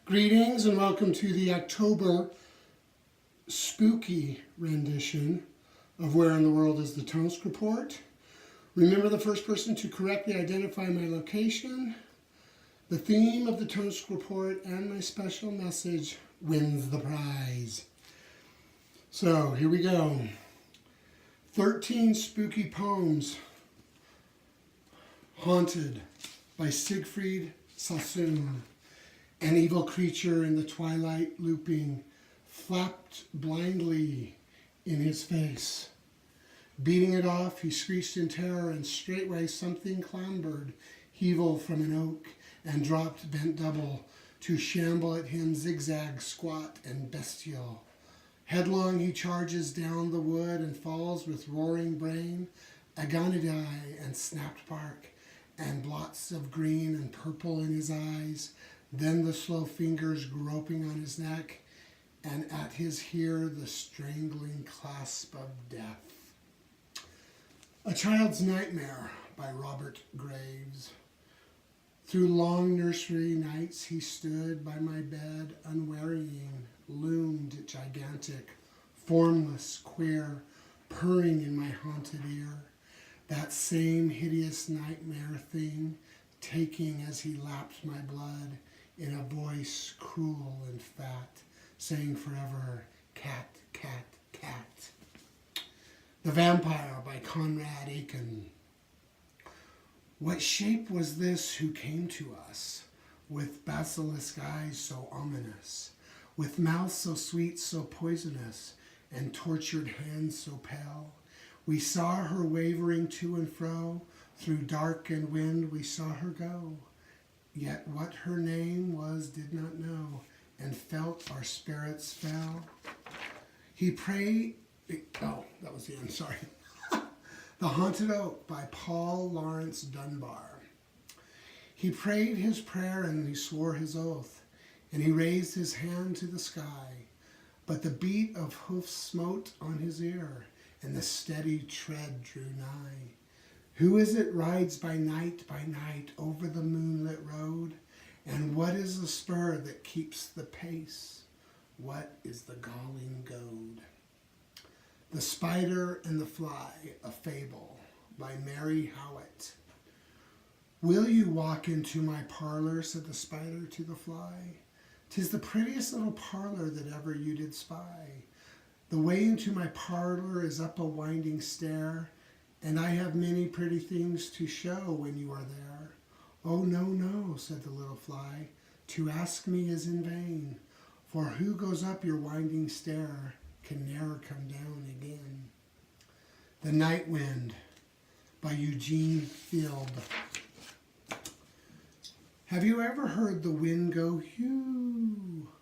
Greetings and welcome to the October spooky rendition of Where in the World is the Tonsk Report. Remember, the first person to correctly identify my location, the theme of the Tonsk Report, and my special message wins the prize. So here we go. 13 spooky poems haunted by Siegfried Sassoon. An evil creature in the twilight looping flapped blindly in his face. Beating it off, he screeched in terror, and straightway something clambered, evil from an oak, and dropped bent double, to shamble at him zigzag, squat, and bestial. Headlong he charges down the wood, and falls with roaring brain, agonidae and snapped bark, and blots of green and purple in his eyes. Then the slow fingers groping on his neck, and at his ear the strangling clasp of death. A Child's Nightmare by Robert Graves. Through long nursery nights he stood by my bed, unwearying, loomed gigantic, formless, queer, purring in my haunted ear. That same hideous nightmare thing, taking as he lapped my blood, in a voice cruel and fat, saying forever, cat, cat, cat. The Vampire by Conrad Aiken. What shape was this who came to us, with basilisk eyes so ominous, with mouth so sweet, so poisonous, and tortured hands so pale? We saw her wavering to and fro, through dark and wind we saw her go. Yet what her name was did not know, and felt our spirits fell. He prayed, oh, that was the end, sorry. The Haunted Oak by Paul Laurence Dunbar. He prayed his prayer and he swore his oath, and he raised his hand to the sky. But the beat of hoofs smote on his ear, and the steady tread drew nigh. Who is it rides by night over the moonlit road? And what is the spur that keeps the pace? What is the galling goad? The Spider and the Fly, a Fable by Mary Howitt. Will you walk into my parlor, said the spider to the fly. 'Tis the prettiest little parlor that ever you did spy. The way into my parlor is up a winding stair, and I have many pretty things to show when you are there. Oh, no, no, said the little fly, to ask me is in vain, for who goes up your winding stair can ne'er come down again. The Night Wind by Eugene Field. Have you ever heard the wind go whew?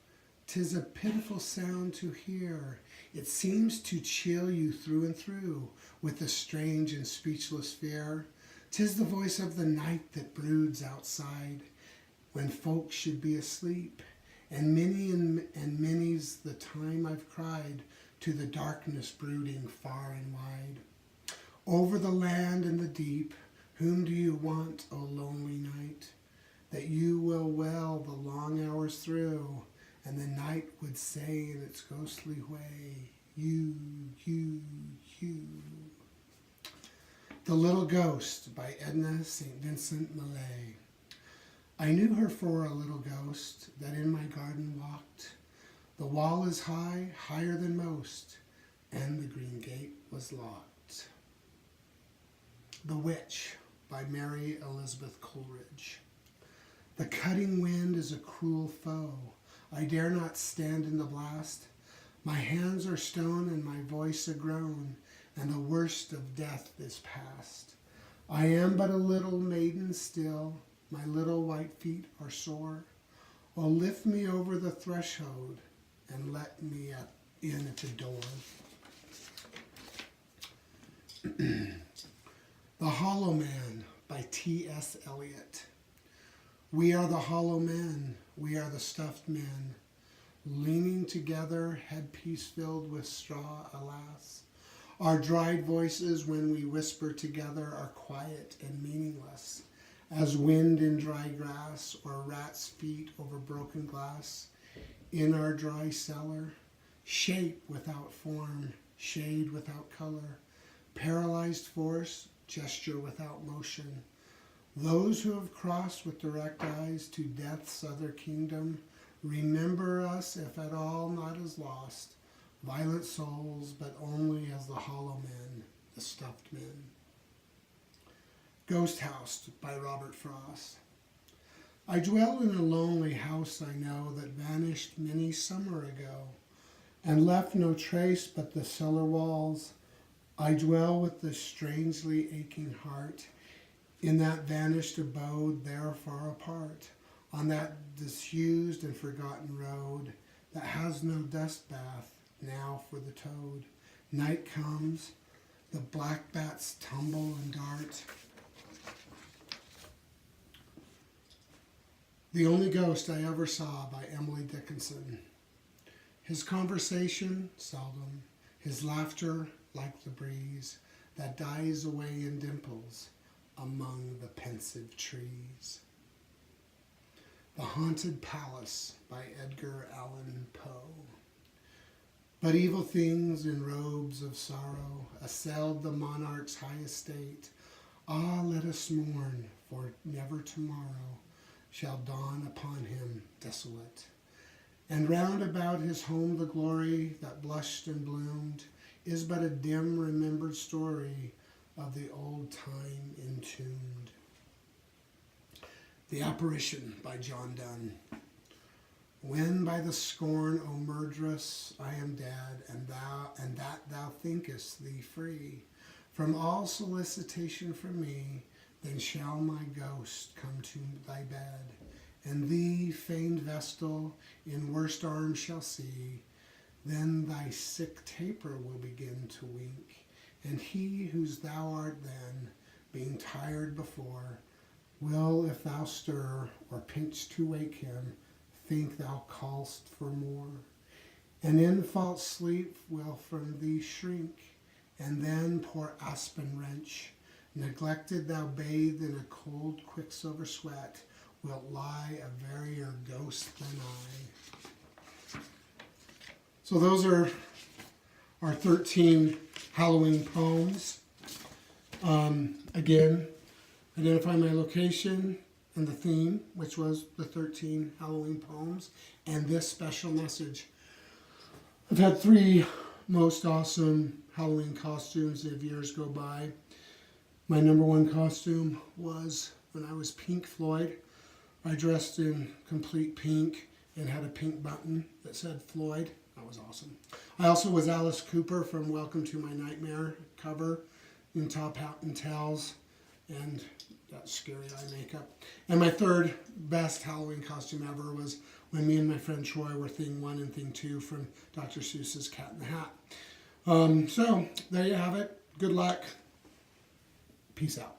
'Tis a pitiful sound to hear. It seems to chill you through and through with a strange and speechless fear. 'Tis the voice of the night that broods outside when folks should be asleep. And many's the time I've cried to the darkness brooding far and wide. Over the land and the deep, whom do you want, O lonely night? That you will well the long hours through, and the night would say in its ghostly way, you. The Little Ghost by Edna St. Vincent Millay. I knew her for a little ghost that in my garden walked. The wall is high, higher than most, and the green gate was locked. The Witch by Mary Elizabeth Coleridge. The cutting wind is a cruel foe. I dare not stand in the blast. My hands are stone and my voice a groan, and the worst of death is past. I am but a little maiden still, my little white feet are sore. Oh, lift me over the threshold and let me in at the door. The Hollow Man by T.S. Eliot. We are the hollow men, we are the stuffed men, leaning together, headpiece filled with straw, alas. Our dried voices, when we whisper together, are quiet and meaningless. as wind in dry grass or rat's feet over broken glass. In our dry cellar, shape without form, shade without color, paralyzed force, gesture without motion. Those who have crossed with direct eyes to death's other kingdom, remember us, if at all, not as lost, violent souls, but only as the hollow men, the stuffed men. Ghost House by Robert Frost. I dwell in a lonely house I know that vanished many summer ago, and left no trace but the cellar walls. I dwell with the strangely aching heart in that vanished abode there far apart, on that disused and forgotten road that has no dust bath now for the toad. Night comes, the black bats tumble and dart. The Only Ghost I Ever Saw by Emily Dickinson. His conversation, seldom. His laughter, like the breeze that dies away in dimples among the pensive trees. The Haunted Palace by Edgar Allan Poe. But evil things in robes of sorrow assailed the monarch's high estate. Ah, let us mourn, for never tomorrow shall dawn upon him desolate. And round about his home the glory that blushed and bloomed is but a dim remembered story of the old time entombed. The Apparition by John Donne. When by the scorn, O murderess, I am dead, and that thou thinkest thee free from all solicitation from me, then shall my ghost come to thy bed, and thee, feigned vestal, in worst arms shall see. Then thy sick taper will begin to wink, and he whose thou art then, being tired before, will, if thou stir, or pinch to wake him, think thou call'st for more. And in false sleep will from thee shrink, and then poor aspen wrench, neglected thou bathed in a cold quicksilver sweat, wilt lie a verier ghost than I. So those are our 13 Halloween poems. Again, identify my location and the theme, which was the 13 Halloween poems, and this special message. I've had 3 most awesome Halloween costumes as years go by. My number 1 costume was when I was Pink Floyd. I dressed in complete pink and had a pink button that said Floyd. That was awesome. I also was Alice Cooper from Welcome to My Nightmare cover in top hat and tails and that scary eye makeup. And my 3rd best Halloween costume ever was when me and my friend Troy were Thing 1 and Thing 2 from Dr. Seuss's Cat in the Hat. So there you have it. Good luck. Peace out.